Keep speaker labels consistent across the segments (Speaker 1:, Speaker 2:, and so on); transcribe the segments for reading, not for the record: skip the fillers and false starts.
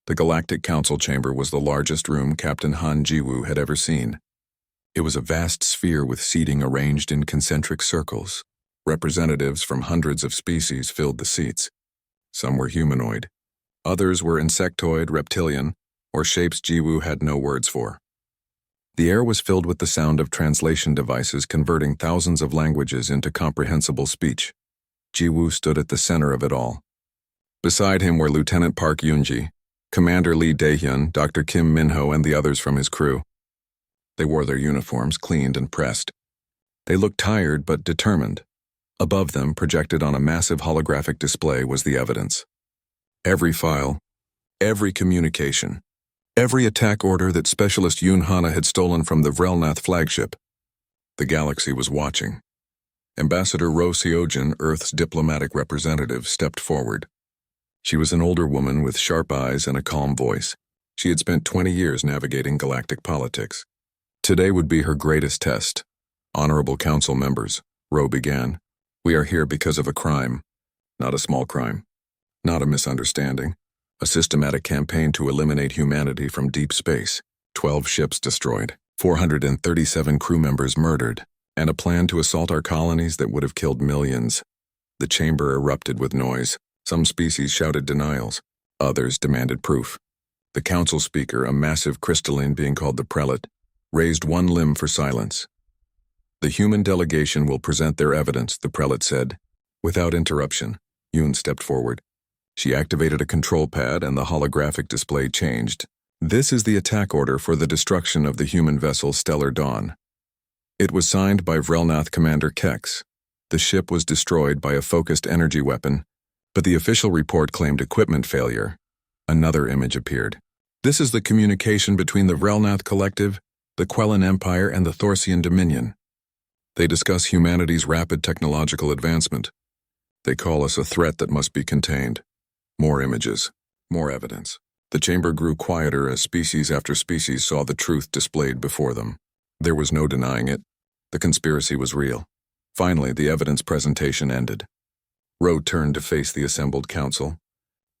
Speaker 1: The Galactic Council chamber was the largest room Captain Han Jiwoo had ever seen. It was a vast sphere with seating arranged in concentric circles. Representatives from hundreds of species filled the seats. Some were humanoid. Others were insectoid, reptilian, or shapes Jiwoo had no words for. The air was filled with the sound of translation devices converting thousands of languages into comprehensible speech. Jiwoo stood at the center of it all. Beside him were Lieutenant Park Yoonji, Commander Lee Daehyun, Dr. Kim Minho, and the others from his crew. They wore their uniforms, cleaned and pressed. They looked tired but determined. Above them, projected on a massive holographic display, was the evidence. Every file, every communication, every attack order that Specialist Yoon Hana had stolen from the Vrelnath flagship. The galaxy was watching. Ambassador Ro Seojin, Earth's diplomatic representative, stepped forward. She was an older woman with sharp eyes and a calm voice. She had spent 20 years navigating galactic politics. Today would be her greatest test. Honorable Council members, Ro began. We are here because of a crime. Not a small crime. Not a misunderstanding. A systematic campaign to eliminate humanity from deep space. 12 ships destroyed. 437 crew members murdered. And a plan to assault our colonies that would have killed millions. The chamber erupted with noise. Some species shouted denials. Others demanded proof. The council speaker, a massive crystalline being called the prelate, raised one limb for silence. The human delegation will present their evidence, the prelate said. Without interruption, Yoon stepped forward. She activated a control pad and the holographic display changed. This is the attack order for the destruction of the human vessel Stellar Dawn. It was signed by Vrelnath Commander Kex. The ship was destroyed by a focused energy weapon, but the official report claimed equipment failure. Another image appeared. This is the communication between the Vrelnath Collective, the Quellan Empire, and the Thorsian Dominion. They discuss humanity's rapid technological advancement. They call us a threat that must be contained. More images, more evidence. The chamber grew quieter as species after species saw the truth displayed before them. There was no denying it. The conspiracy was real. Finally, the evidence presentation ended. Ro turned to face the assembled council.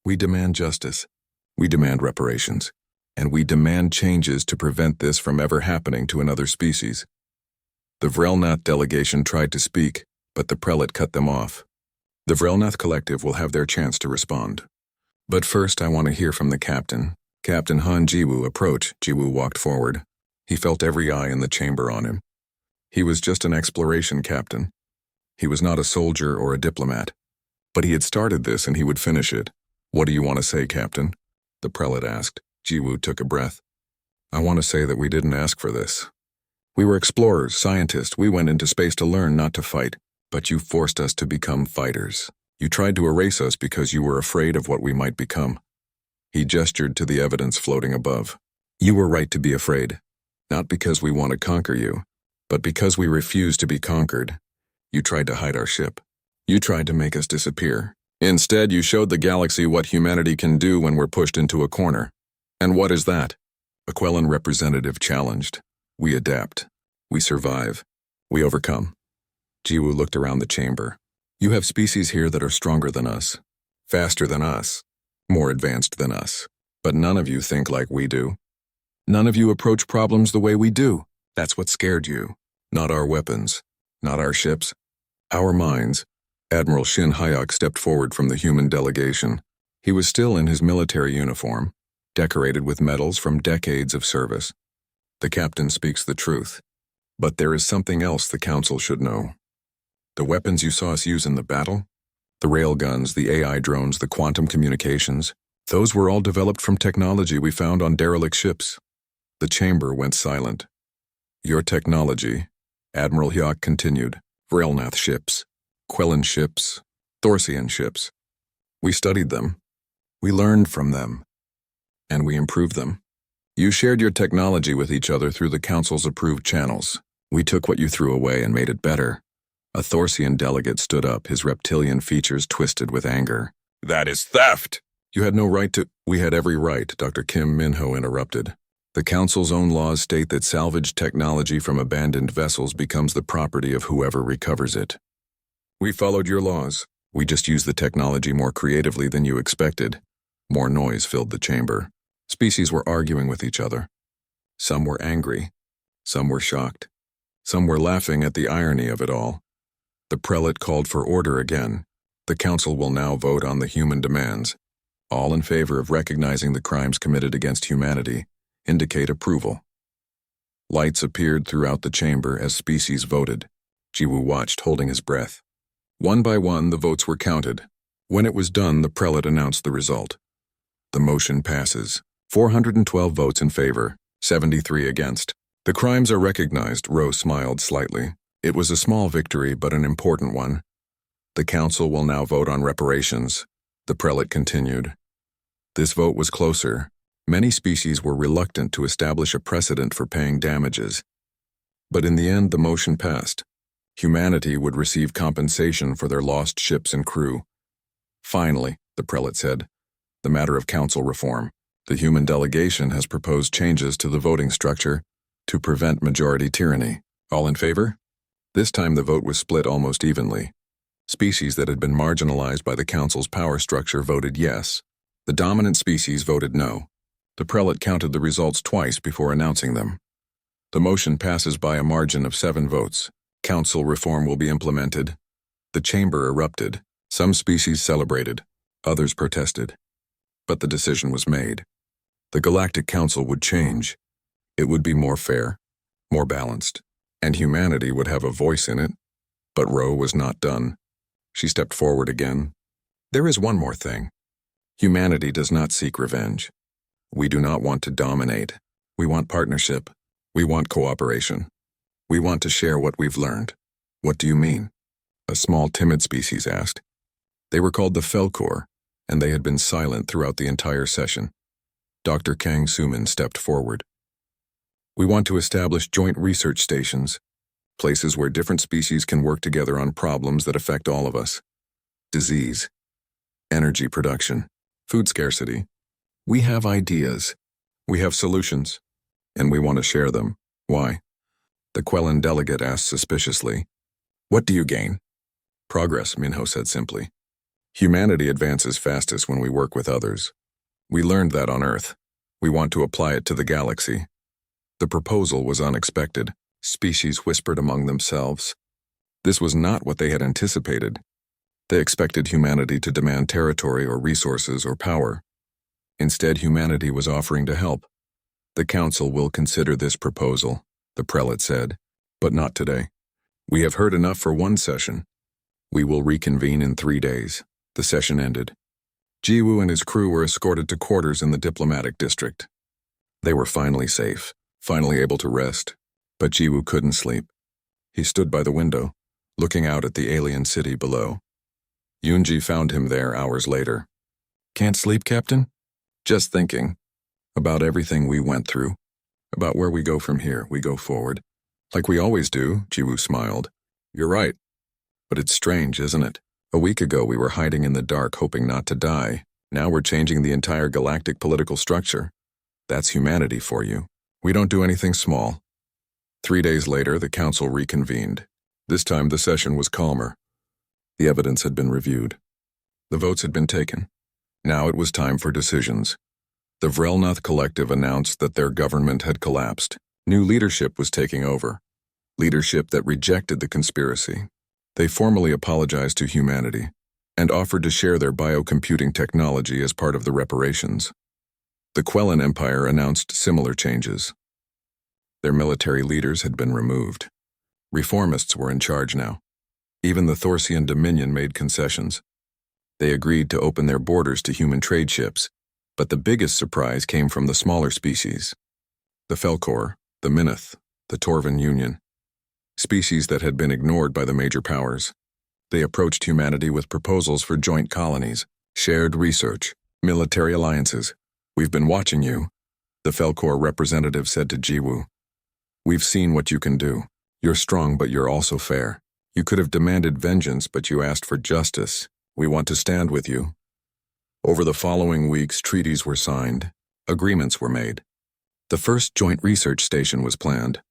Speaker 1: We demand justice. We demand reparations. And we demand changes to prevent this from ever happening to another species. The Vrelnath delegation tried to speak, but the prelate cut them off. The Vrelnath Collective will have their chance to respond. But first, I want to hear from the captain. Captain Han Jiwoo approached. Jiwoo walked forward. He felt every eye in the chamber on him. He was just an exploration captain. He was not a soldier or a diplomat. But he had started this and he would finish it. What do you want to say, Captain? The prelate asked. Jiwoo took a breath. I want to say that we didn't ask for this. We were explorers, scientists. We went into space to learn, not to fight. But you forced us to become fighters. You tried to erase us because you were afraid of what we might become. He gestured to the evidence floating above. You were right to be afraid. Not because we want to conquer you, but because we refuse to be conquered. You tried to hide our ship. You tried to make us disappear. Instead, you showed the galaxy what humanity can do when we're pushed into a corner. And what is that? A Quellan representative challenged. We adapt. We survive. We overcome. Jiwoo looked around the chamber. You have species here that are stronger than us, faster than us, more advanced than us. But none of you think like we do. None of you approach problems the way we do. That's what scared you. Not our weapons, not our ships, our minds. Admiral Shin Hyuk stepped forward from the human delegation. He was still in his military uniform, decorated with medals from decades of service. The captain speaks the truth. But there is something else the council should know. The weapons you saw us use in the battle, the railguns, the AI drones, the quantum communications, those were all developed from technology we found on derelict ships. The chamber went silent. Your technology, Admiral Hyuk continued, Vrelnath ships, Quellan ships, Thorsian ships. We studied them. We learned from them. And we improved them. You shared your technology with each other through the council's approved channels. We took what you threw away and made it better. A Thorsian delegate stood up, his reptilian features twisted with anger. That is theft! You had no right to— We had every right, Dr. Kim Minho interrupted. The council's own laws state that salvaged technology from abandoned vessels becomes the property of whoever recovers it. We followed your laws. We just used the technology more creatively than you expected. More noise filled the chamber. Species were arguing with each other. Some were angry, some were shocked, some were laughing at the irony of it all. The prelate called for order again. The council will now vote on the human demands. All in favor of recognizing the crimes committed against humanity indicate approval. Lights appeared throughout the chamber as species voted. Jiwoo watched, holding his breath. One by one, the votes were counted. When it was done, the prelate announced the result. The motion passes. 412 votes in favor, 73 against. The crimes are recognized, Ro smiled slightly. It was a small victory, but an important one. The council will now vote on reparations, the prelate continued. This vote was closer. Many species were reluctant to establish a precedent for paying damages. But in the end, the motion passed. Humanity would receive compensation for their lost ships and crew. Finally, the prelate said, the matter of council reform. The human delegation has proposed changes to the voting structure to prevent majority tyranny. All in favor? This time the vote was split almost evenly. Species that had been marginalized by the council's power structure voted yes. The dominant species voted no. The prelate counted the results twice before announcing them. The motion passes by a margin of 7 votes. Council reform will be implemented. The chamber erupted. Some species celebrated. Others protested. But the decision was made. The Galactic Council would change. It would be more fair, more balanced, and humanity would have a voice in it. But Ro was not done. She stepped forward again. There is one more thing. Humanity does not seek revenge. We do not want to dominate. We want partnership. We want cooperation. We want to share what we've learned. What do you mean? A small timid species asked. They were called the Felkor, and they had been silent throughout the entire session. Dr. Kang Suman stepped forward. We want to establish joint research stations, places where different species can work together on problems that affect all of us. Disease, energy production, food scarcity. We have ideas. We have solutions, and we want to share them. Why? The Quellan delegate asked suspiciously. What do you gain? Progress, Minho said simply. Humanity advances fastest when we work with others. We learned that on Earth. We want to apply it to the galaxy. The proposal was unexpected. Species whispered among themselves. This was not what they had anticipated. They expected humanity to demand territory or resources or power. Instead, humanity was offering to help. The council will consider this proposal, the prelate said, but not today. We have heard enough for one session. We will reconvene in 3 days. The session ended. Jiwoo and his crew were escorted to quarters in the diplomatic district. They were finally safe, finally able to rest, but Jiwoo couldn't sleep. He stood by the window, looking out at the alien city below. Yoonji found him there hours later. Can't sleep, Captain? Just thinking about everything we went through, about where we go from here, we go forward. Like we always do, Jiwoo smiled. You're right. But it's strange, isn't it? A week ago we were hiding in the dark hoping not to die. Now we're changing the entire galactic political structure. That's humanity for you. We don't do anything small. 3 days later, the council reconvened. This time the session was calmer. The evidence had been reviewed. The votes had been taken. Now it was time for decisions. The Vrelnoth Collective announced that their government had collapsed. New leadership was taking over. Leadership that rejected the conspiracy. They formally apologized to humanity and offered to share their biocomputing technology as part of the reparations. The Quellan Empire announced similar changes. Their military leaders had been removed. Reformists were in charge now. Even the Thorsian Dominion made concessions. They agreed to open their borders to human trade ships, but the biggest surprise came from the smaller species. The Felkor, the Minnoth, the Torvan Union. Species that had been ignored by the major powers. They approached humanity with proposals for joint colonies, shared research, military alliances. We've been watching you, the Felkor representative said to Jiwoo. We've seen what you can do. You're strong, but you're also fair. You could have demanded vengeance, but you asked for justice. We want to stand with you. Over the following weeks, treaties were signed. Agreements were made. The first joint research station was planned.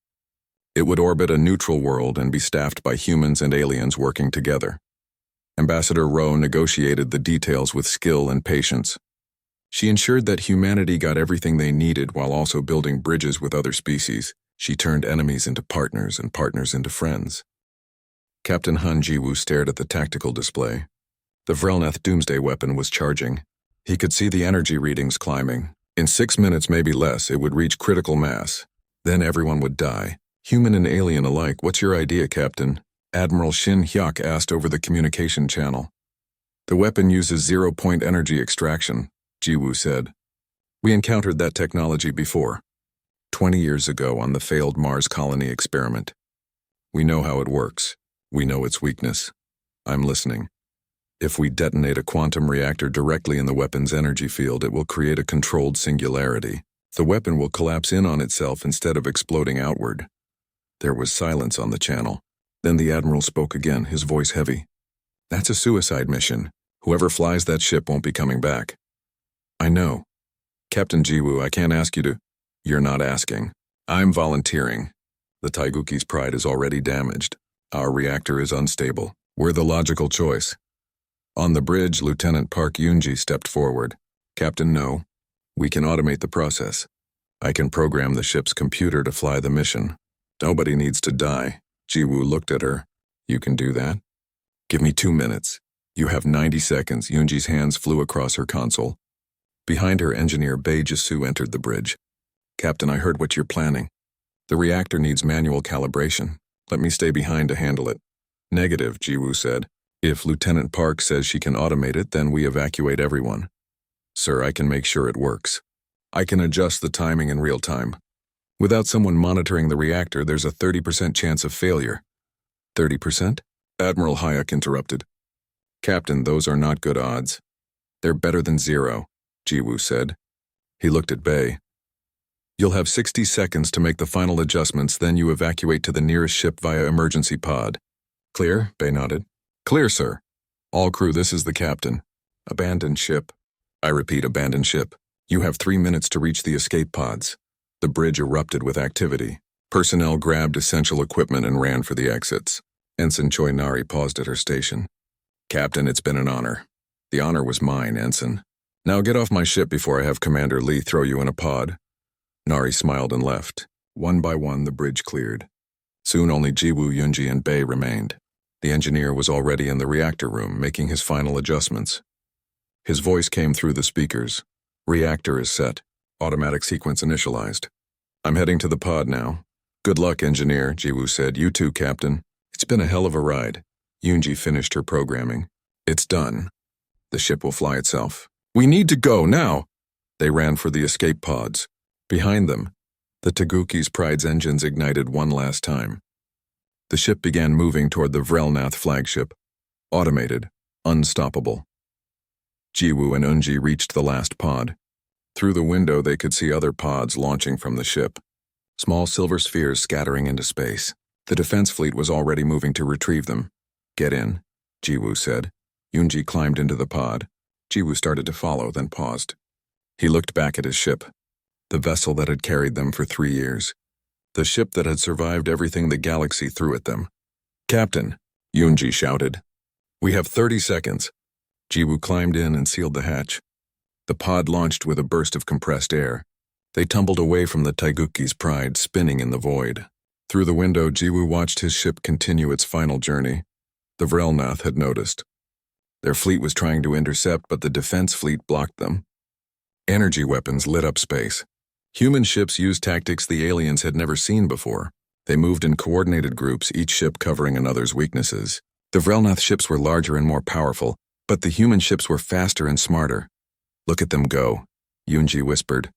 Speaker 1: It would orbit a neutral world and be staffed by humans and aliens working together. Ambassador Ro negotiated the details with skill and patience. She ensured that humanity got everything they needed while also building bridges with other species. She turned enemies into partners and partners into friends. Captain Han Jiwoo stared at the tactical display. The Vrelnath doomsday weapon was charging. He could see the energy readings climbing. In 6 minutes, maybe less, it would reach critical mass. Then everyone would die. Human and alien alike. What's your idea, Captain? Admiral Shin Hyuk asked over the communication channel. The weapon uses zero-point energy extraction, Jiwoo said. We encountered that technology before. 20 years ago on the failed Mars colony experiment. We know how it works. We know its weakness. I'm listening. If we detonate a quantum reactor directly in the weapon's energy field, it will create a controlled singularity. The weapon will collapse in on itself instead of exploding outward. There was silence on the channel. Then the Admiral spoke again, his voice heavy. That's a suicide mission. Whoever flies that ship won't be coming back. I know. Captain Jiwoo, I can't ask you to... You're not asking. I'm volunteering. The Taiguchi's pride is already damaged. Our reactor is unstable. We're the logical choice. On the bridge, Lieutenant Park Yoonji stepped forward. Captain, no. We can automate the process. I can program the ship's computer to fly the mission. Nobody needs to die. Jiwoo looked at her. You can do that? Give me 2 minutes. You have 90 seconds. Yoonji's hands flew across her console. Behind her, engineer Bae Jisoo entered the bridge. Captain, I heard what you're planning. The reactor needs manual calibration. Let me stay behind to handle it. Negative, Jiwoo said. If Lieutenant Park says she can automate it, then we evacuate everyone. Sir, I can make sure it works. I can adjust the timing in real time. Without someone monitoring the reactor, there's a 30% chance of failure. 30%? Admiral Hyuk interrupted. Captain, those are not good odds. They're better than 0, Jiwoo said. He looked at Bae. You'll have 60 seconds to make the final adjustments, then you evacuate to the nearest ship via emergency pod. Clear? Bae nodded. Clear, sir. All crew, this is the captain. Abandon ship. I repeat, abandon ship. You have 3 minutes to reach the escape pods. The bridge erupted with activity. Personnel grabbed essential equipment and ran for the exits. Ensign Choi Nari paused at her station. Captain, it's been an honor. The honor was mine, Ensign. Now get off my ship before I have Commander Lee throw you in a pod. Nari smiled and left. One by one, the bridge cleared. Soon only Jiwoo, Yoonji, and Bae remained. The engineer was already in the reactor room, making his final adjustments. His voice came through the speakers. Reactor is set. Automatic sequence initialized. I'm heading to the pod now. Good luck, engineer, Jiwoo said. You too, Captain. It's been a hell of a ride. Yoonji finished her programming. It's done. The ship will fly itself. We need to go, now! They ran for the escape pods. Behind them, the Taiguchi's Pride's engines ignited one last time. The ship began moving toward the Vrelnath flagship. Automated, unstoppable. Jiwoo and Eunji reached the last pod. Through the window, they could see other pods launching from the ship. Small silver spheres scattering into space. The defense fleet was already moving to retrieve them. Get in, Jiwoo said. Yoonji climbed into the pod. Jiwoo started to follow, then paused. He looked back at his ship. The vessel that had carried them for 3 years. The ship that had survived everything the galaxy threw at them. Captain, Yoonji shouted. We have 30 seconds. Jiwoo climbed in and sealed the hatch. The pod launched with a burst of compressed air. They tumbled away from the Taiguchi's Pride, spinning in the void. Through the window, Jiwoo watched his ship continue its final journey. The Vrelnath had noticed. Their fleet was trying to intercept, but the defense fleet blocked them. Energy weapons lit up space. Human ships used tactics the aliens had never seen before. They moved in coordinated groups, each ship covering another's weaknesses. The Vrelnath ships were larger and more powerful, but the human ships were faster and smarter. Look at them go, Yoonji whispered.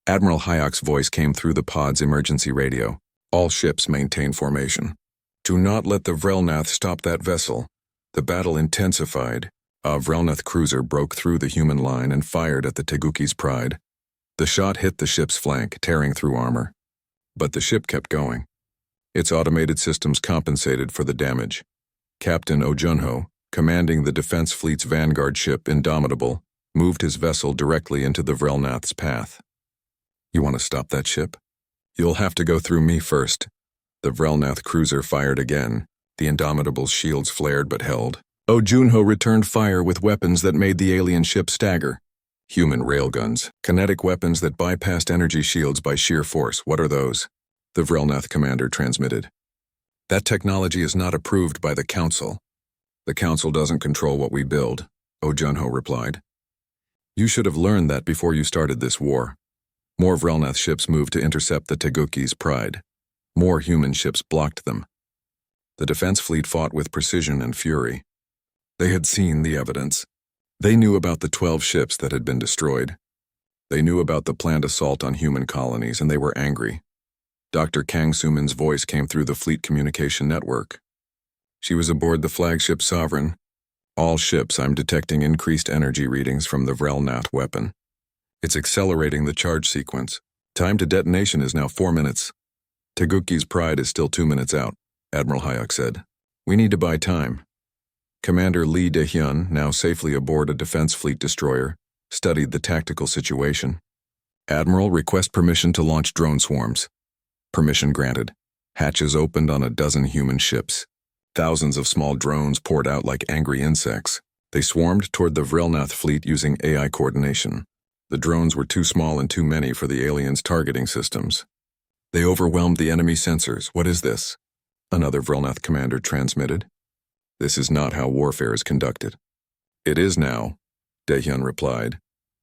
Speaker 1: Admiral Hyuk's voice came through the pod's emergency radio. All ships maintain formation. Do not let the Vrelnath stop that vessel. The battle intensified. A Vrelnath cruiser broke through the human line and fired at the Taiguchi's Pride. The shot hit the ship's flank, tearing through armor. But the ship kept going. Its automated systems compensated for the damage. Captain Oh Junho, commanding the defense fleet's vanguard ship Indomitable, moved his vessel directly into the Vrelnath's path. You want to stop that ship? You'll have to go through me first. The Vrelnath cruiser fired again. The Indomitable's shields flared but held. Oh Junho returned fire with weapons that made the alien ship stagger. Human railguns, kinetic weapons that bypassed energy shields by sheer force. What are those? The Vrelnath commander transmitted. That technology is not approved by the Council. The Council doesn't control what we build, Oh Junho replied. You should have learned that before you started this war. More Vrelnath ships moved to intercept the Teguki's pride. More human ships blocked them. The defense fleet fought with precision and fury. They had seen the evidence. They knew about the 12 ships that had been destroyed. They knew about the planned assault on human colonies, and they were angry. Dr. Kang Sumin's voice came through the fleet communication network. She was aboard the flagship Sovereign. All ships, I'm detecting increased energy readings from the Vrelnath weapon. It's accelerating the charge sequence. Time to detonation is now 4 minutes. Teguki's pride is still 2 minutes out, Admiral Hayek said. We need to buy time. Commander Lee Daehyun, now safely aboard a defense fleet destroyer, studied the tactical situation. Admiral, request permission to launch drone swarms. Permission granted. Hatches opened on a dozen human ships. Thousands of small drones poured out like angry insects. They swarmed toward the Vrelnath fleet using AI coordination. The drones were too small and too many for the aliens' targeting systems. They overwhelmed the enemy sensors. What is this? Another Vrelnath commander transmitted. This is not how warfare is conducted. It is now, Daehyun replied.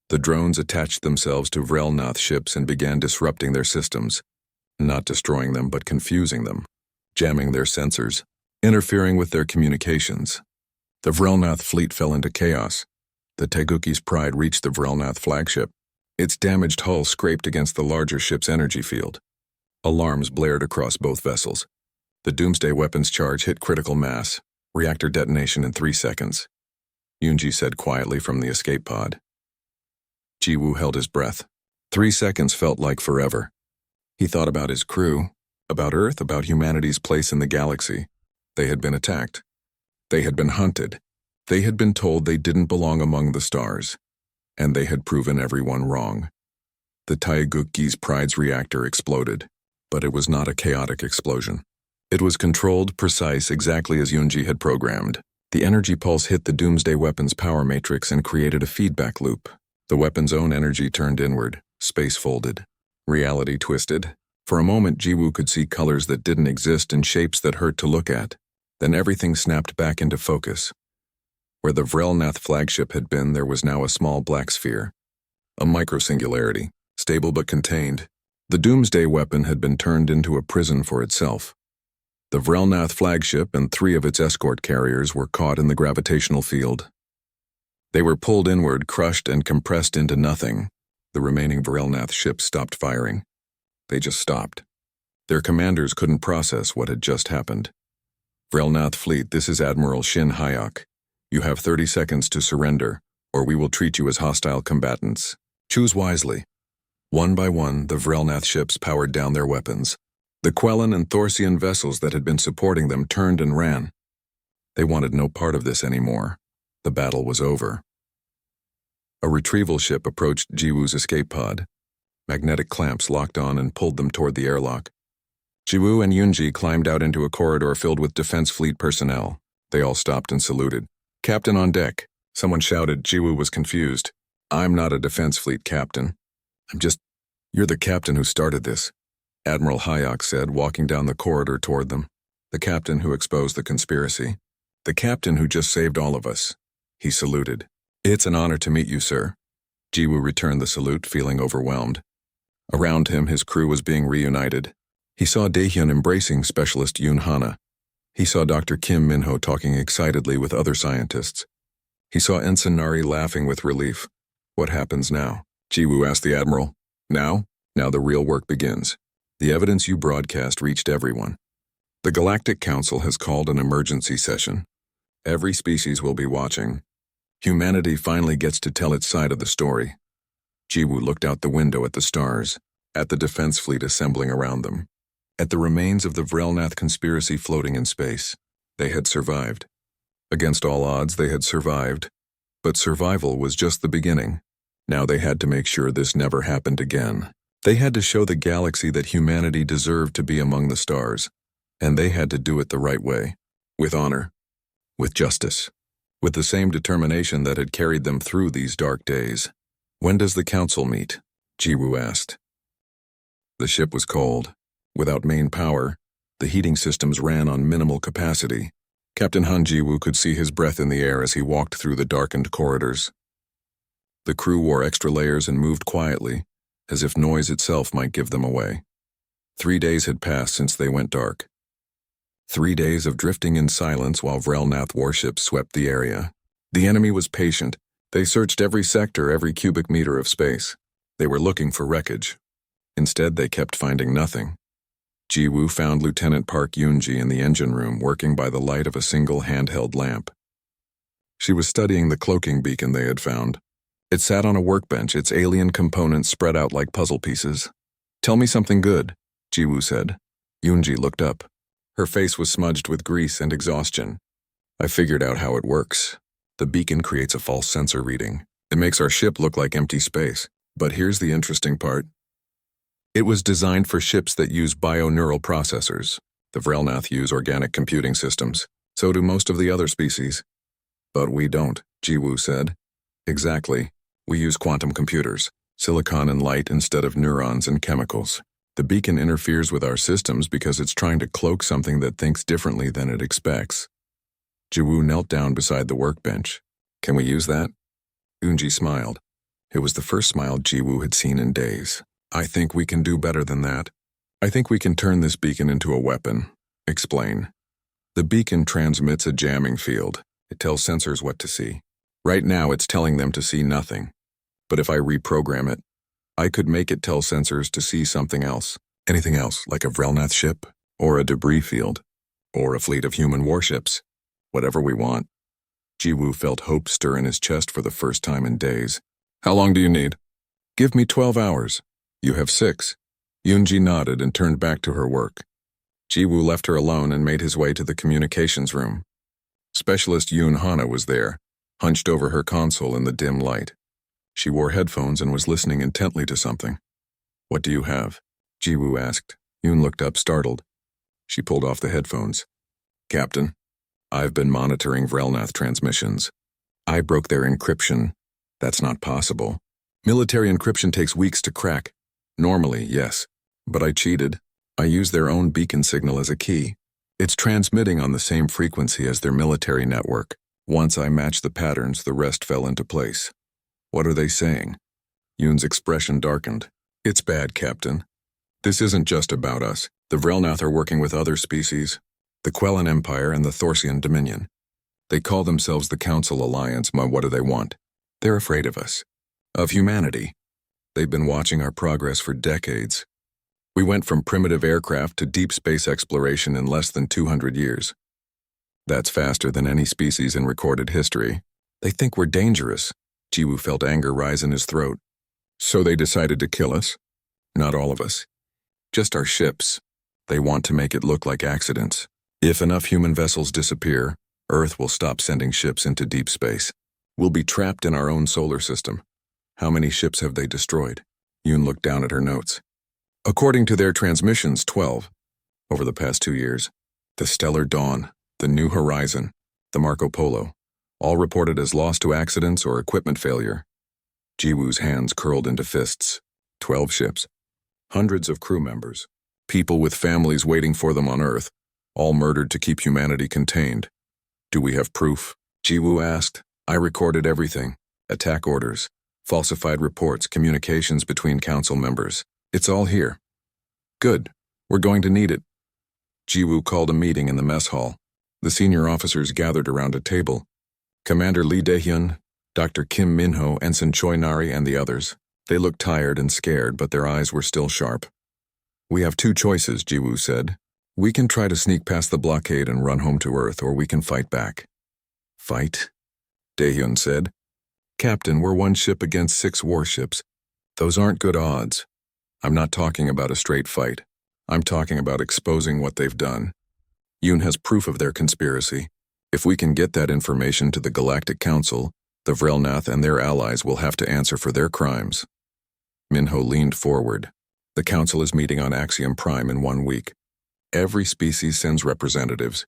Speaker 1: The drones attached themselves to Vrelnath ships and began disrupting their systems. Not destroying them, but confusing them. Jamming their sensors. Interfering with their communications. The Vrelnath fleet fell into chaos. The Teguki's pride reached the Vrelnath flagship. Its damaged hull scraped against the larger ship's energy field. Alarms blared across both vessels. The doomsday weapons charge hit critical mass. Reactor detonation in 3 seconds. Yoonji said quietly from the escape pod. Jiwoo held his breath. 3 seconds felt like forever. He thought about his crew, about Earth, about humanity's place in the galaxy. They had been attacked. They had been hunted. They had been told they didn't belong among the stars. And they had proven everyone wrong. The Teguki's pride's reactor exploded. But it was not a chaotic explosion. It was controlled, precise, exactly as Yoonji had programmed. The energy pulse hit the doomsday weapon's power matrix and created a feedback loop. The weapon's own energy turned inward. Space folded. Reality twisted. For a moment, Jiwoo could see colors that didn't exist and shapes that hurt to look at. Then everything snapped back into focus. Where the Vrelnath flagship had been, there was now a small black sphere. A microsingularity, stable but contained. The doomsday weapon had been turned into a prison for itself. The Vrelnath flagship and 3 of its escort carriers were caught in the gravitational field. They were pulled inward, crushed, and compressed into nothing. The remaining Vrelnath ships stopped firing. They just stopped. Their commanders couldn't process what had just happened. Vrelnath fleet, this is Admiral Shin Hayek. You have 30 seconds to surrender, or we will treat you as hostile combatants. Choose wisely. One by one, the Vrelnath ships powered down their weapons. The Quellan and Thorsian vessels that had been supporting them turned and ran. They wanted no part of this anymore. The battle was over. A retrieval ship approached Jiwoo's escape pod. Magnetic clamps locked on and pulled them toward the airlock. Jiwoo and Yoonji climbed out into a corridor filled with defense fleet personnel. They all stopped and saluted. Captain on deck. Someone shouted. Jiwoo was confused. I'm not a defense fleet captain. You're the captain who started this, Admiral Hayek said, walking down the corridor toward them. The captain who exposed the conspiracy. The captain who just saved all of us. He saluted. It's an honor to meet you, sir. Jiwoo returned the salute, feeling overwhelmed. Around him, his crew was being reunited. He saw Daehyun embracing Specialist Yoon Hana. He saw Dr. Kim Minho talking excitedly with other scientists. He saw Ensign Nari laughing with relief. What happens now? Jiwoo asked the Admiral. Now the real work begins. The evidence you broadcast reached everyone. The Galactic Council has called an emergency session. Every species will be watching. Humanity finally gets to tell its side of the story. Jiwoo looked out the window at the stars, at the defense fleet assembling around them, at the remains of the Vrelnath conspiracy floating in space. They had survived. Against all odds, they had survived. But survival was just the beginning. Now they had to make sure this never happened again. They had to show the galaxy that humanity deserved to be among the stars. And they had to do it the right way. With honor. With justice. With the same determination that had carried them through these dark days. When does the council meet? Jiwoo asked. The ship was cold. Without main power, the heating systems ran on minimal capacity. Captain Han Jiwoo could see his breath in the air as he walked through the darkened corridors. The crew wore extra layers and moved quietly, as if noise itself might give them away. 3 days had passed since they went dark. 3 days of drifting in silence while Vrelnath warships swept the area. The enemy was patient. They searched every sector, every cubic meter of space. They were looking for wreckage. Instead, they kept finding nothing. Jiwoo found Lieutenant Park Yoonji in the engine room working by the light of a single handheld lamp. She was studying the cloaking beacon they had found. It sat on a workbench, its alien components spread out like puzzle pieces. "Tell me something good," Jiwoo said. Yoonji looked up. Her face was smudged with grease and exhaustion. "I figured out how it works. The beacon creates a false sensor reading. It makes our ship look like empty space. But here's the interesting part. It was designed for ships that use bio-neural processors. The Vrelnath use organic computing systems. So do most of the other species. But we don't," Jiwoo said. "Exactly. We use quantum computers, silicon and light instead of neurons and chemicals. The beacon interferes with our systems because it's trying to cloak something that thinks differently than it expects." Jiwoo knelt down beside the workbench. "Can we use that?" Yoonji smiled. It was the first smile Jiwoo had seen in days. "I think we can do better than that. I think we can turn this beacon into a weapon." "Explain." "The beacon transmits a jamming field. It tells sensors what to see. Right now it's telling them to see nothing. But if I reprogram it, I could make it tell sensors to see something else. Anything else, like a Vrelnath ship, or a debris field, or a fleet of human warships. Whatever we want." Jiwoo felt hope stir in his chest for the first time in days. "How long do you need?" "Give me 12 hours. "You have 6. Yoonji nodded and turned back to her work. Jiwoo left her alone and made his way to the communications room. Specialist Yoon Hana was there, hunched over her console in the dim light. She wore headphones and was listening intently to something. "What do you have?" Jiwoo asked. Yoon looked up, startled. She pulled off the headphones. "Captain, I've been monitoring Vrelnath transmissions. I broke their encryption. That's not possible. Military encryption takes weeks to crack. Normally, yes. But I cheated. I used their own beacon signal as a key. It's transmitting on the same frequency as their military network. Once I matched the patterns, the rest fell into place." "What are they saying?" Yoon's expression darkened. "It's bad, Captain. This isn't just about us. The Vrelnath are working with other species, the Quellan Empire and the Thorsian Dominion. They call themselves the Council Alliance, but what do they want? They're afraid of us. Of humanity. They've been watching our progress for decades. We went from primitive aircraft to deep space exploration in less than 200 years. That's faster than any species in recorded history. They think we're dangerous." Jiwoo felt anger rise in his throat. "So they decided to kill us?" "Not all of us. Just our ships. They want to make it look like accidents. If enough human vessels disappear, Earth will stop sending ships into deep space. We'll be trapped in our own solar system." "How many ships have they destroyed?" Yoon looked down at her notes. "According to their transmissions, 12. Over the past 2 years. The Stellar Dawn, the New Horizon, the Marco Polo, all reported as lost to accidents or equipment failure." Jiwoo's hands curled into fists. 12 ships. Hundreds of crew members. People with families waiting for them on Earth, all murdered to keep humanity contained. "Do we have proof?" Jiwoo asked. "I recorded everything. Attack orders, falsified reports, communications between council members. It's all here." "Good. We're going to need it." Jiwoo called a meeting in the mess hall. The senior officers gathered around a table. Commander Lee Dae-hyun, Dr. Kim Min-ho, Ensign Choi Nari, and the others. They looked tired and scared, but their eyes were still sharp. "We have 2 choices," Jiwoo said. "We can try to sneak past the blockade and run home to Earth, or we can fight back." "Fight?" Dae-hyun said. "Captain, we're 1 ship against 6 warships. Those aren't good odds. I'm not talking about a straight fight. I'm talking about exposing what they've done. Yoon has proof of their conspiracy. If we can get that information to the Galactic Council, the Vrelnath and their allies will have to answer for their crimes." Minho leaned forward. "The Council is meeting on Axiom Prime in 1 week. Every species sends representatives.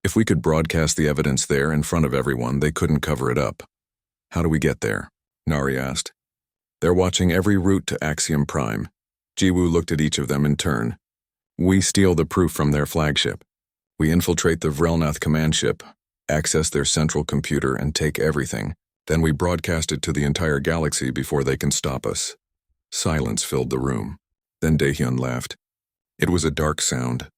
Speaker 1: If we could broadcast the evidence there in front of everyone, they couldn't cover it up." "How do we get there?" Nari asked. They're watching every route to Axiom Prime. Jiwoo looked at each of them in turn. We steal the proof from their flagship. We infiltrate the Vrelnath command ship, access their central computer, and take everything. Then we broadcast it to the entire galaxy before they can stop us. Silence filled the room. Then Daehyun laughed. It was a dark sound.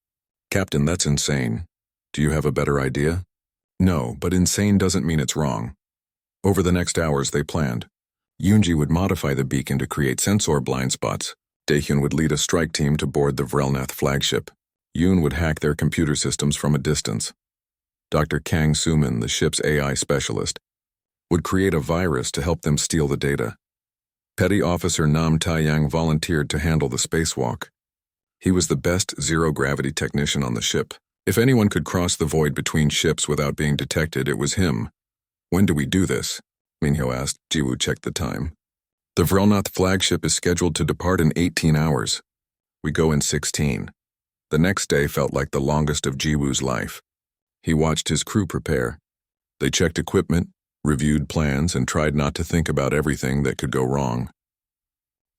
Speaker 1: Captain, that's insane. Do you have a better idea? No, but insane doesn't mean it's wrong. Over the next hours, they planned. Yoonji would modify the beacon to create sensor blind spots. Daehyun would lead a strike team to board the Vrelnath flagship. Yoon would hack their computer systems from a distance. Dr. Kang Sumin, the ship's AI specialist, would create a virus to help them steal the data. Petty Officer Nam Taeyang volunteered to handle the spacewalk. He was the best zero-gravity technician on the ship. If anyone could cross the void between ships without being detected, it was him. When do we do this? Minho asked. Jiwoo checked the time. The Vrelnath flagship is scheduled to depart in 18 hours. We go in 16. The next day felt like the longest of Jiwoo's life. He watched his crew prepare. They checked equipment, reviewed plans, and tried not to think about everything that could go wrong.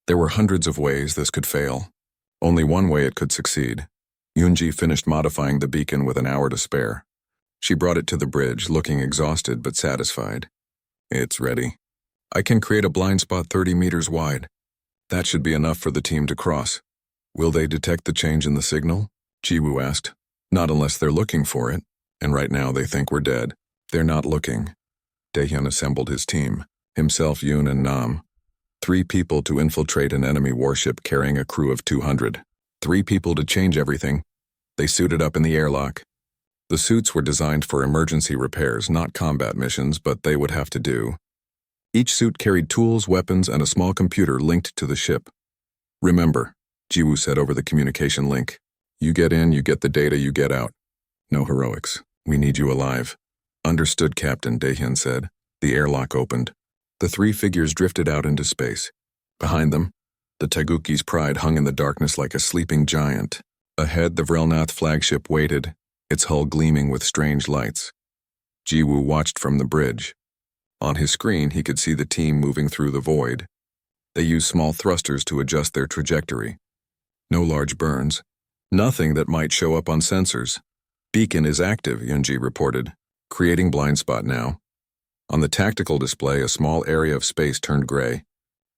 Speaker 1: There were hundreds of ways this could fail. Only one way it could succeed. Yoonji finished modifying the beacon with an hour to spare. She brought it to the bridge, looking exhausted but satisfied. It's ready. I can create a blind spot 30 meters wide. That should be enough for the team to cross. Will they detect the change in the signal? Jiwoo asked. Not unless they're looking for it, and right now they think we're dead. They're not looking. Daehyun assembled his team, himself, Yoon, and Nam. 3 people to infiltrate an enemy warship carrying a crew of 200. 3 people to change everything. They suited up in the airlock. The suits were designed for emergency repairs, not combat missions, but they would have to do. Each suit carried tools, weapons, and a small computer linked to the ship. Remember, Jiwoo said over the communication link. You get in, you get the data, you get out. No heroics. We need you alive. Understood, Captain, Daehyun said. The airlock opened. The 3 figures drifted out into space. Behind them, the Taeguki's Pride hung in the darkness like a sleeping giant. Ahead, the Vrelnath flagship waited, its hull gleaming with strange lights. Jiwoo watched from the bridge. On his screen, he could see the team moving through the void. They used small thrusters to adjust their trajectory. No large burns. Nothing that might show up on sensors. Beacon is active, Yoonji reported. Creating blind spot now. On the tactical display, a small area of space turned gray.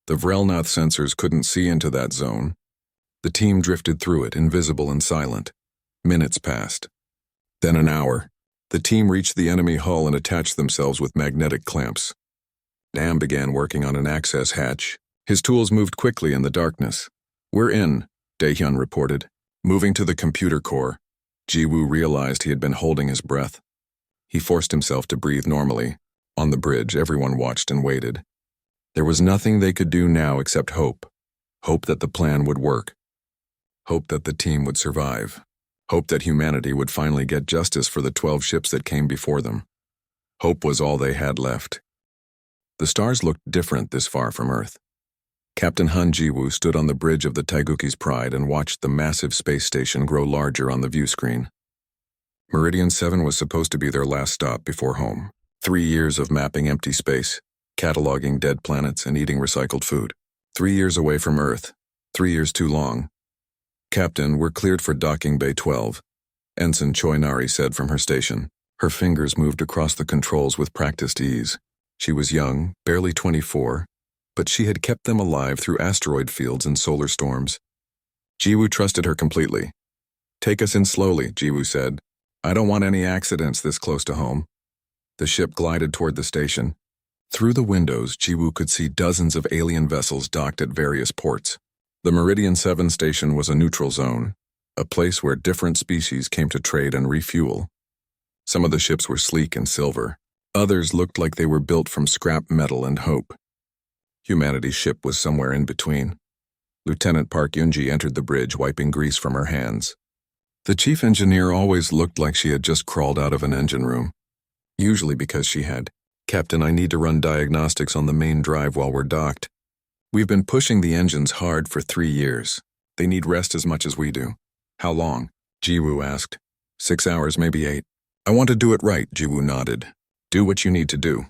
Speaker 1: The Vrelnath sensors couldn't see into that zone. The team drifted through it, invisible and silent. Minutes passed. Then an hour. The team reached the enemy hull and attached themselves with magnetic clamps. Nam began working on an access hatch. His tools moved quickly in the darkness. We're in, Daehyun reported. Moving to the computer core, Jiwoo realized he had been holding his breath. He forced himself to breathe normally. On the bridge, everyone watched and waited. There was nothing they could do now except hope. Hope that the plan would work. Hope that the team would survive. Hope that humanity would finally get justice for the 12 ships that came before them. Hope was all they had left. The stars looked different this far from Earth. Captain Han Jiwoo stood on the bridge of the Taeguki's Pride and watched the massive space station grow larger on the view screen. Meridian 7 was supposed to be their last stop before home. 3 years of mapping empty space, cataloging dead planets, and eating recycled food. 3 years away from Earth. 3 years too long. Captain, we're cleared for docking bay 12, Ensign Choi Nari said from her station. Her fingers moved across the controls with practiced ease. She was young, barely 24, but she had kept them alive through asteroid fields and solar storms. Jiwoo trusted her completely. Take us in slowly, Jiwoo said. I don't want any accidents this close to home. The ship glided toward the station. Through the windows, Jiwoo could see dozens of alien vessels docked at various ports. The Meridian 7 station was a neutral zone, a place where different species came to trade and refuel. Some of the ships were sleek and silver. Others looked like they were built from scrap metal and hope. Humanity's ship was somewhere in between. Lieutenant Park Yoonji entered the bridge, wiping grease from her hands. The chief engineer always looked like she had just crawled out of an engine room. Usually because she had. Captain, I need to run diagnostics on the main drive while we're docked. We've been pushing the engines hard for 3 years. They need rest as much as we do. How long? Jiwoo asked. 6 hours, maybe 8. I want to do it right, Jiwoo nodded. Do what you need to do.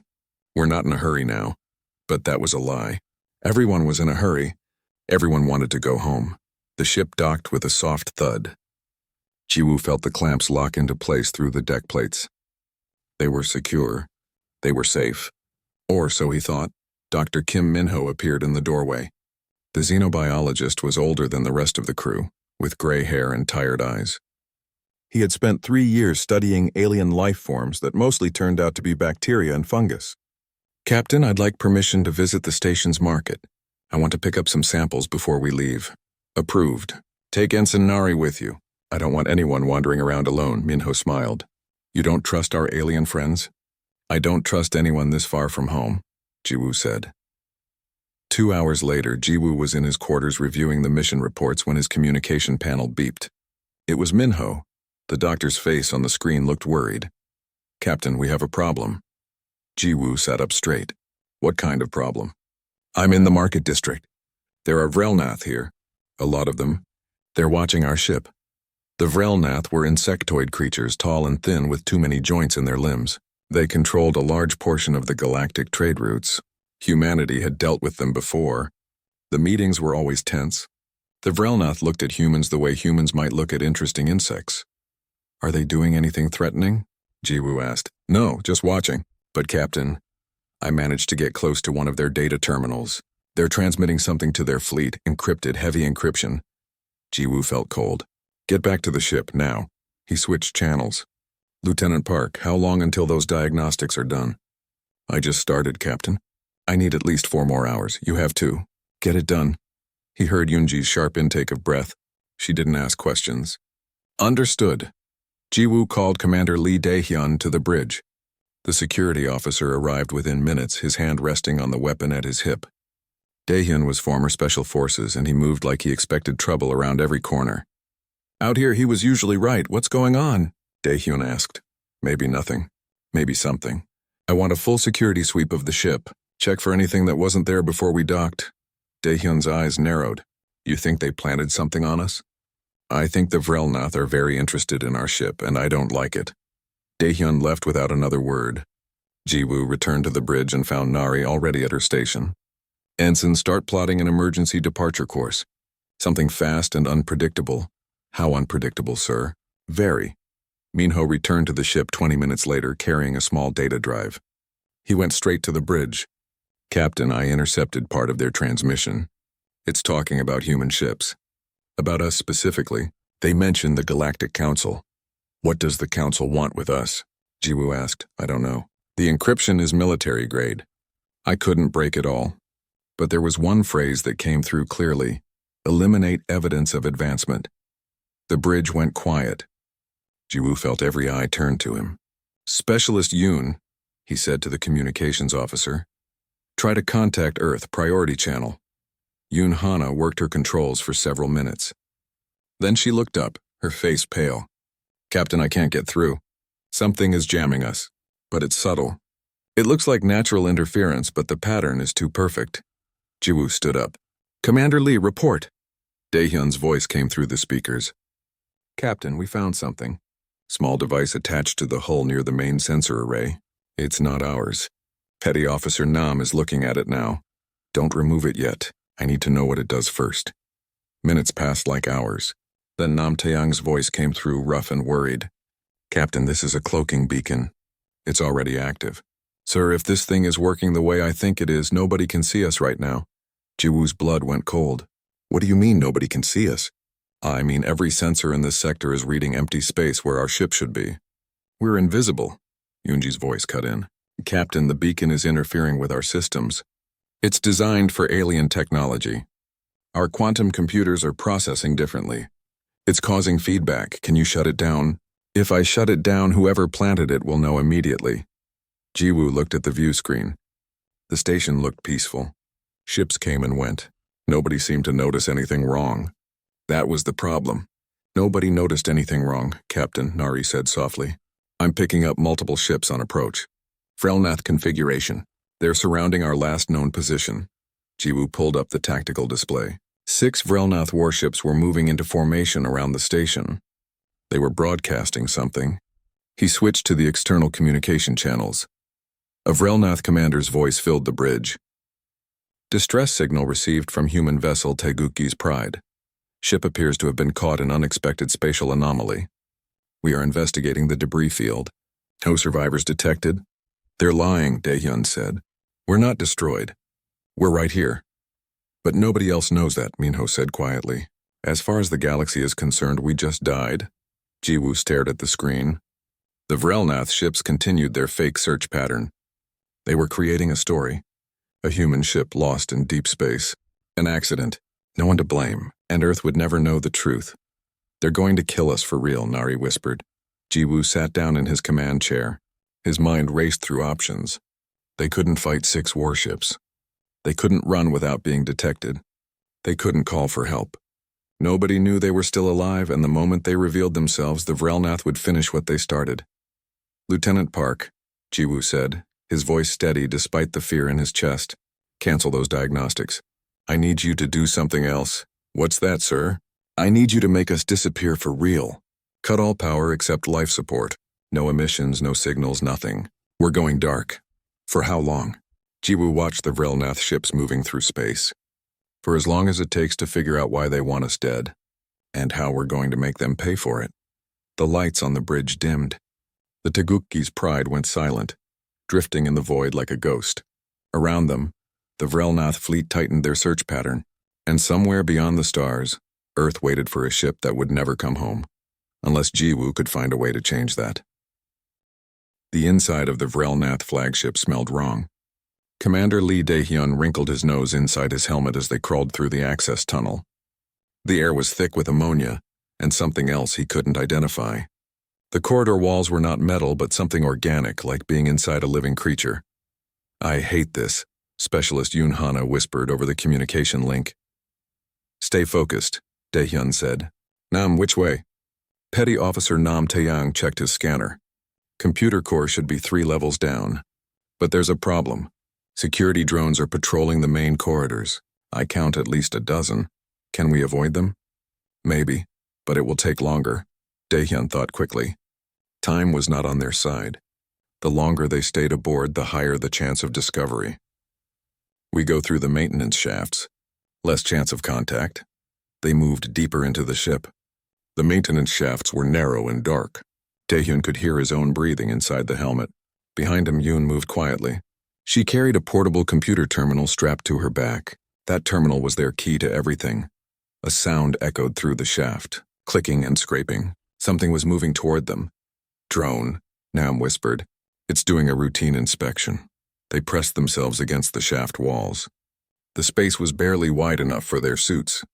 Speaker 1: We're not in a hurry now. But that was a lie. Everyone was in a hurry. Everyone wanted to go home. The ship docked with a soft thud. Jiwoo felt the clamps lock into place through the deck plates. They were secure. They were safe. Or so he thought. Dr. Kim Minho appeared in the doorway. The xenobiologist was older than the rest of the crew, with gray hair and tired eyes. He had spent 3 years studying alien life forms that mostly turned out to be bacteria and fungus. "Captain, I'd like permission to visit the station's market. I want to pick up some samples before we leave." "Approved. Take Ensign Nari with you. I don't want anyone wandering around alone," Minho smiled. "You don't trust our alien friends?" "I don't trust anyone this far from home," Jiwoo said. 2 hours later, Jiwoo was in his quarters reviewing the mission reports when his communication panel beeped. It was Minho. The doctor's face on the screen looked worried. "Captain, we have a problem." Jiwoo sat up straight. "What kind of problem?" "I'm in the market district. There are Vrelnath here. A lot of them. They're watching our ship." The Vrelnath were insectoid creatures, tall and thin with too many joints in their limbs. They controlled a large portion of the galactic trade routes. Humanity had dealt with them before. The meetings were always tense. The Vrelnath looked at humans the way humans might look at interesting insects. "Are they doing anything threatening?" Jiwoo asked. "No, just watching. But Captain, I managed to get close to one of their data terminals. They're transmitting something to their fleet, encrypted, heavy encryption." Jiwoo felt cold. "Get back to the ship, now." He switched channels. "Lieutenant Park, how long until those diagnostics are done?" "I just started, Captain. I need at least 4 more hours. You have 2. Get it done." He heard Yoonji's sharp intake of breath. She didn't ask questions. "Understood." Jiwoo called Commander Lee Daehyun to the bridge. The security officer arrived within minutes, his hand resting on the weapon at his hip. Daehyun was former Special Forces, and he moved like he expected trouble around every corner. "Out here he was usually right. What's going on?" Daehyun asked. "Maybe nothing. Maybe something. I want a full security sweep of the ship. Check for anything that wasn't there before we docked." Daehyun's eyes narrowed. "You think they planted something on us?" "I think the Vrelnath are very interested in our ship, and I don't like it." Daehyun left without another word. Jiwoo returned to the bridge and found Nari already at her station. "Ensign, start plotting an emergency departure course. Something fast and unpredictable." "How unpredictable, sir?" "Very." Minho returned to the ship 20 minutes later carrying a small data drive. He went straight to the bridge. "Captain, I intercepted part of their transmission. It's talking about human ships. About us specifically. They mentioned the Galactic Council." "What does the Council want with us?" Jiwoo asked. "I don't know. The encryption is military grade. I couldn't break it all. But there was one phrase that came through clearly. Eliminate evidence of advancement." The bridge went quiet. Jiwoo felt every eye turned to him. "Specialist Yoon," he said to the communications officer. "Try to contact Earth, priority channel." Yoon Hana worked her controls for several minutes. Then she looked up, her face pale. "Captain, I can't get through. Something is jamming us, but it's subtle. It looks like natural interference, but the pattern is too perfect." Jiwoo stood up. "Commander Lee, report." Daehyun's voice came through the speakers. "Captain, we found something. Small device attached to the hull near the main sensor array. It's not ours. Petty Officer Nam is looking at it now. Don't remove it yet. I need to know what it does first." Minutes passed like hours. Then Nam Taeyang's voice came through, rough and worried. "Captain, this is a cloaking beacon. It's already active. Sir, if this thing is working the way I think it is, nobody can see us right now." Jiwoo's blood went cold. "What do you mean nobody can see us?" "I mean every sensor in this sector is reading empty space where our ship should be. We're invisible." Yoonji's voice cut in. "Captain, the beacon is interfering with our systems. It's designed for alien technology. Our quantum computers are processing differently. It's causing feedback. Can you shut it down?" "If I shut it down, whoever planted it will know immediately." Jiwoo looked at the view screen. The station looked peaceful. Ships came and went. Nobody seemed to notice anything wrong. That was the problem. "Nobody noticed anything wrong, Captain," Nari said softly. "I'm picking up multiple ships on approach. Vrelnath configuration. They're surrounding our last known position." Jiwoo pulled up the tactical display. 6 Vrelnath warships were moving into formation around the station. They were broadcasting something. He switched to the external communication channels. A Vrelnath commander's voice filled the bridge. Distress signal received from human vessel Teguki's Pride. Ship appears to have been caught in unexpected spatial anomaly. We are investigating the debris field. No survivors detected. They're lying, Daehyun said. We're not destroyed. We're right here. But nobody else knows that, Minho said quietly. As far as the galaxy is concerned, we just died. Jiwoo stared at the screen. The Vrelnath ships continued their fake search pattern. They were creating a story. A human ship lost in deep space. An accident. No one to blame, and Earth would never know the truth. They're going to kill us for real, Nari whispered. Jiwoo sat down in his command chair. His mind raced through options. They couldn't fight 6 warships. They couldn't run without being detected. They couldn't call for help. Nobody knew they were still alive, and the moment they revealed themselves, the Vrelnath would finish what they started. Lieutenant Park, Jiwoo said, his voice steady despite the fear in his chest. Cancel those diagnostics. I need you to do something else. What's that, sir? I need you to make us disappear for real. Cut all power except life support. No emissions, no signals, nothing. We're going dark. For how long? Jiwoo watched the Vrelnath ships moving through space. For as long as it takes to figure out why they want us dead, and how we're going to make them pay for it. The lights on the bridge dimmed. The Teguki's Pride went silent, drifting in the void like a ghost. Around them, the Vrelnath fleet tightened their search pattern, and somewhere beyond the stars, Earth waited for a ship that would never come home, unless Jiwoo could find a way to change that. The inside of the Vrelnath flagship smelled wrong. Commander Lee Daehyun wrinkled his nose inside his helmet as they crawled through the access tunnel. The air was thick with ammonia, and something else he couldn't identify. The corridor walls were not metal, but something organic, like being inside a living creature. I hate this, Specialist Yoon Hana whispered over the communication link. Stay focused, Daehyun said. Nam, which way? Petty Officer Nam Taeyang checked his scanner. Computer core should be 3 levels down. But there's a problem. Security drones are patrolling the main corridors. I count at least a dozen. Can we avoid them? Maybe, but it will take longer, Daehyun thought quickly. Time was not on their side. The longer they stayed aboard, the higher the chance of discovery. We go through the maintenance shafts. Less chance of contact. They moved deeper into the ship. The maintenance shafts were narrow and dark. Daehyun could hear his own breathing inside the helmet. Behind him, Yoon moved quietly. She carried a portable computer terminal strapped to her back. That terminal was their key to everything. A sound echoed through the shaft, clicking and scraping. Something was moving toward them. Drone, Nam whispered. It's doing a routine inspection. They pressed themselves against the shaft walls. The space was barely wide enough for their suits.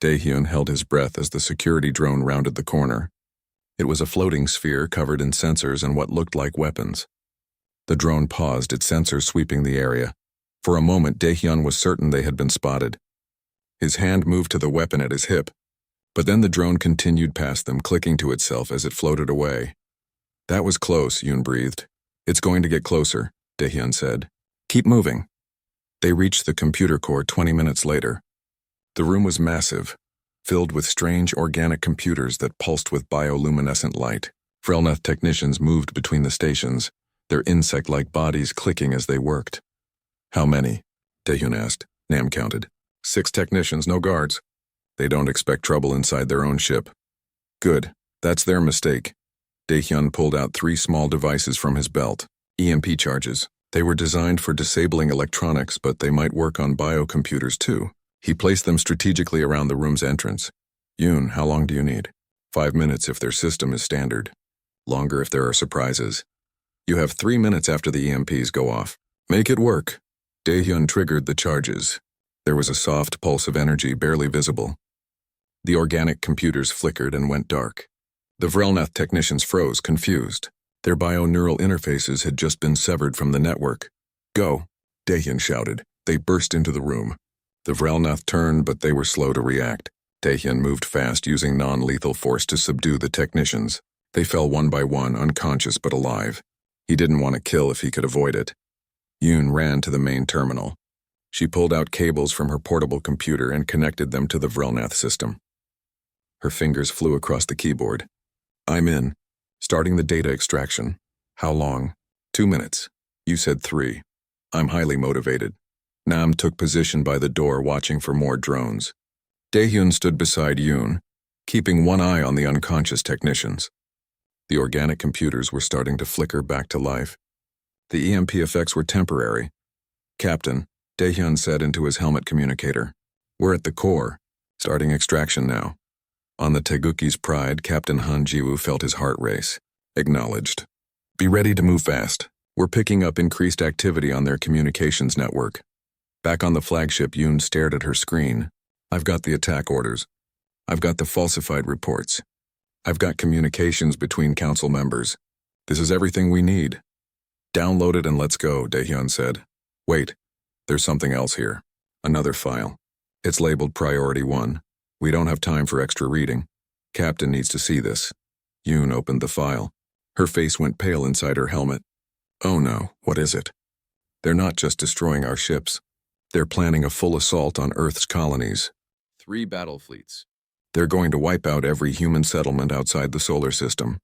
Speaker 1: Daehyun held his breath as the security drone rounded the corner. It was a floating sphere covered in sensors and what looked like weapons. The drone paused, its sensors sweeping the area. For a moment, Daehyun was certain they had been spotted. His hand moved to the weapon at his hip, but then the drone continued past them, clicking to itself as it floated away. That was close, Yoon breathed. It's going to get closer, Daehyun said. Keep moving. They reached the computer core 20 minutes later. The room was massive, filled with strange organic computers that pulsed with bioluminescent light. Vrelnath technicians moved between the stations, their insect-like bodies clicking as they worked. How many? Daehyun asked. Nam counted. 6 technicians, no guards. They don't expect trouble inside their own ship. Good. That's their mistake. Daehyun pulled out 3 small devices from his belt. EMP charges. They were designed for disabling electronics, but they might work on biocomputers too. He placed them strategically around the room's entrance. Yoon, how long do you need? 5 minutes if their system is standard. Longer if there are surprises. You have 3 minutes after the EMPs go off. Make it work. Daehyun triggered the charges. There was a soft pulse of energy barely visible. The organic computers flickered and went dark. The Vrelnath technicians froze, confused. Their bio-neural interfaces had just been severed from the network. Go, Daehyun shouted. They burst into the room. The Vrelnath turned, but they were slow to react. Daehyun moved fast, using non-lethal force to subdue the technicians. They fell one by one, unconscious but alive. He didn't want to kill if he could avoid it. Yoon ran to the main terminal. She pulled out cables from her portable computer and connected them to the Vrelnath system. Her fingers flew across the keyboard. I'm in. Starting the data extraction. How long? 2 minutes. You said 3. I'm highly motivated. Nam took position by the door watching for more drones. Daehyun stood beside Yoon, keeping one eye on the unconscious technicians. The organic computers were starting to flicker back to life. The EMP effects were temporary. "Captain," Daehyun said into his helmet communicator. "We're at the core, starting extraction now." On the Taeguki's Pride, Captain Han Jiwoo felt his heart race. "Acknowledged. Be ready to move fast. We're picking up increased activity on their communications network." Back on the flagship, Yoon stared at her screen. "I've got the attack orders. I've got the falsified reports. I've got communications between council members. This is everything we need." "Download it and let's go," Daehyun said. "Wait, there's something else here. Another file. It's labeled Priority 1. We don't have time for extra reading. Captain needs to see this." Yoon opened the file. Her face went pale inside her helmet. "Oh no, what is it?" "They're not just destroying our ships. They're planning a full assault on Earth's colonies. 3 battle fleets. They're going to wipe out every human settlement outside the solar system."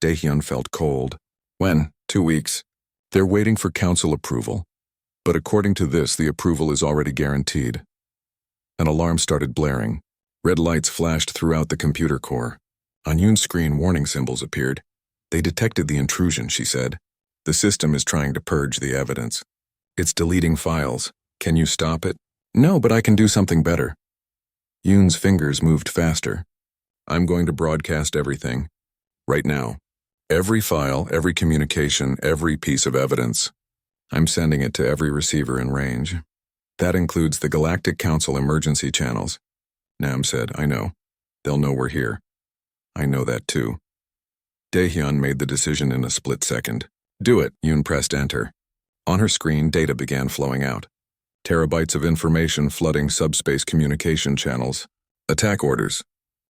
Speaker 1: Daehyun felt cold. "When? 2 weeks. They're waiting for council approval. But according to this, the approval is already guaranteed." An alarm started blaring. Red lights flashed throughout the computer core. On Yoon's screen, warning symbols appeared. "They detected the intrusion," she said. "The system is trying to purge the evidence. It's deleting files. Can you stop it?" "No, but I can do something better." Yoon's fingers moved faster. "I'm going to broadcast everything. Right now. Every file, every communication, every piece of evidence. I'm sending it to every receiver in range. That includes the Galactic Council emergency channels." Nam said, "I know. They'll know we're here." "I know that too." Daehyun made the decision in a split second. "Do it." Yoon pressed enter. On her screen, data began flowing out. Terabytes of information flooding subspace communication channels. Attack orders.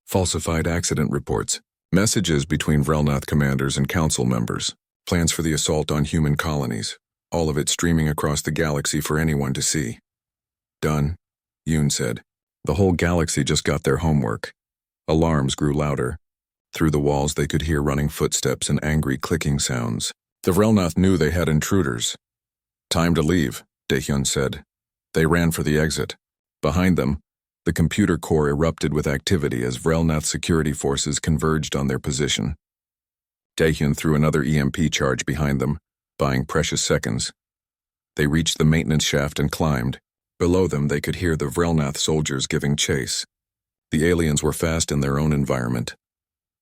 Speaker 1: Falsified accident reports. Messages between Vrelnath commanders and council members. Plans for the assault on human colonies. All of it streaming across the galaxy for anyone to see. "Done," Yoon said. The whole galaxy just got their homework. Alarms grew louder. Through the walls they could hear running footsteps and angry clicking sounds. The Vrelnath knew they had intruders. "Time to leave," Daehyun said. They ran for the exit. Behind them, the computer core erupted with activity as Vrelnath security forces converged on their position. Daehyun threw another EMP charge behind them, buying precious seconds. They reached the maintenance shaft and climbed. Below them they could hear the Vrelnath soldiers giving chase. The aliens were fast in their own environment.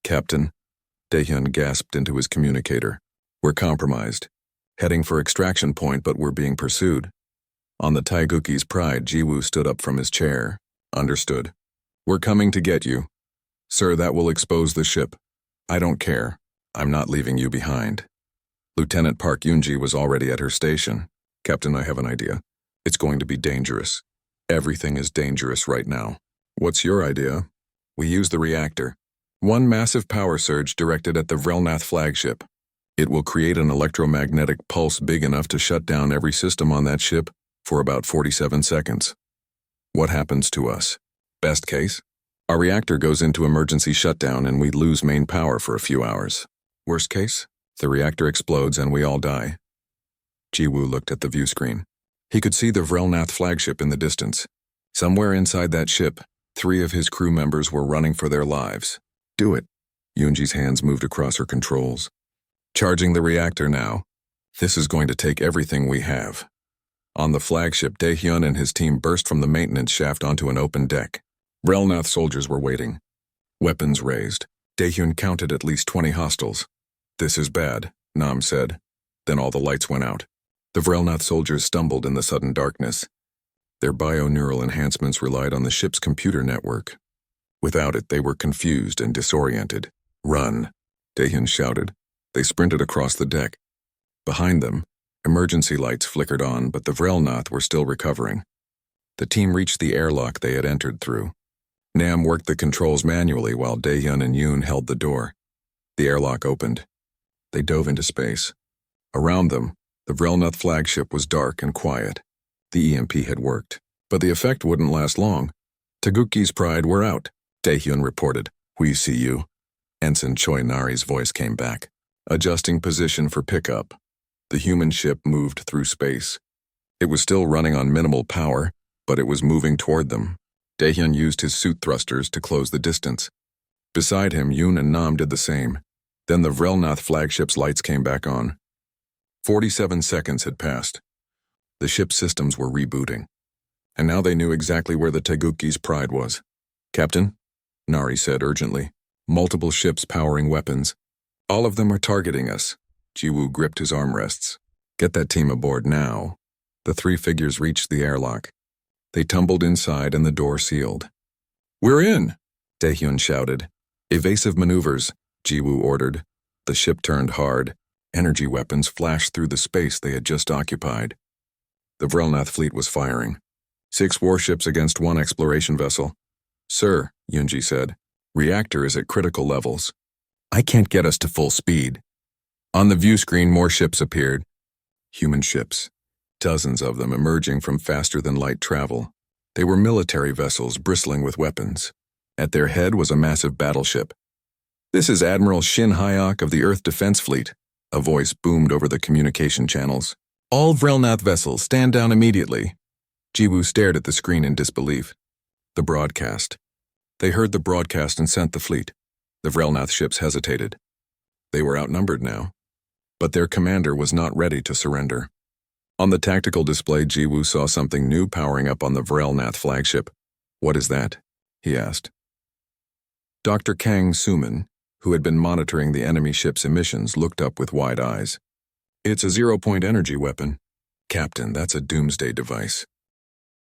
Speaker 1: "Captain," Daehyun gasped into his communicator. "We're compromised. Heading for extraction point, but we're being pursued." On the Taeguki's Pride, Jiwoo stood up from his chair. "Understood. We're coming to get you. Sir, that will expose the ship. I don't care. I'm not leaving you behind." Lieutenant Park Yoonji was already at her station. "Captain, I have an idea. It's going to be dangerous. Everything is dangerous right now." "What's your idea?" "We use the reactor. One massive power surge directed at the Vrelnath flagship. It will create an electromagnetic pulse big enough to shut down every system on that ship for about 47 seconds. What happens to us? Best case? Our reactor goes into emergency shutdown and we lose main power for a few hours. Worst case? The reactor explodes and we all die." Jiwoo looked at the view screen. He could see the Vrelnath flagship in the distance. Somewhere inside that ship, 3 of his crew members were running for their lives. "Do it." Yoonji's hands moved across her controls. "Charging the reactor now. This is going to take everything we have." On the flagship, Daehyun and his team burst from the maintenance shaft onto an open deck. Vrelnath soldiers were waiting. Weapons raised. Daehyun counted at least 20 hostiles. "This is bad," Nam said. Then all the lights went out. The Vrelnath soldiers stumbled in the sudden darkness. Their bio-neural enhancements relied on the ship's computer network. Without it, they were confused and disoriented. "Run," Daehyun shouted. They sprinted across the deck. Behind them, emergency lights flickered on, but the Vrelnath were still recovering. The team reached the airlock they had entered through. Nam worked the controls manually while Daehyun and Yoon held the door. The airlock opened. They dove into space. Around them, the Vrelnath flagship was dark and quiet. The EMP had worked, but the effect wouldn't last long. "Taeguki's Pride, we're out," Daehyun reported. "We see you." Ensign Choi Nari's voice came back. Adjusting position for pickup. The human ship moved through space. It was still running on minimal power, but it was moving toward them. Daehyun used his suit thrusters to close the distance. Beside him, Yoon and Nam did the same. Then the Vrelnath flagship's lights came back on. 47 seconds had passed. The ship's systems were rebooting. And now they knew exactly where the Teguki's pride was. "Captain," Nari said urgently. "Multiple ships powering weapons. All of them are targeting us." Jiwoo gripped his armrests. "Get that team aboard now." The three figures reached the airlock. They tumbled inside and the door sealed. "We're in!" Daehyun shouted. "Evasive maneuvers," Jiwoo ordered. The ship turned hard. Energy weapons flashed through the space they had just occupied. The Vrelnath fleet was firing. 6 warships against 1 exploration vessel. "Sir," Yoonji said, "reactor is at critical levels. I can't get us to full speed." On the view screen, more ships appeared. Human ships. Dozens of them emerging from faster-than-light travel. They were military vessels bristling with weapons. At their head was a massive battleship. "This is Admiral Shin Hyok of the Earth Defense Fleet," a voice boomed over the communication channels. "All Vrelnath vessels, stand down immediately." Jiwoo stared at the screen in disbelief. The broadcast. They heard the broadcast and sent the fleet. The Vrelnath ships hesitated. They were outnumbered now. But their commander was not ready to surrender. On the tactical display, Jiwoo saw something new powering up on the Vrelnath flagship. "What is that?" he asked. Dr. Kang Suman, who had been monitoring the enemy ship's emissions, looked up with wide eyes. "It's a zero-point energy weapon." "Captain, that's a doomsday device."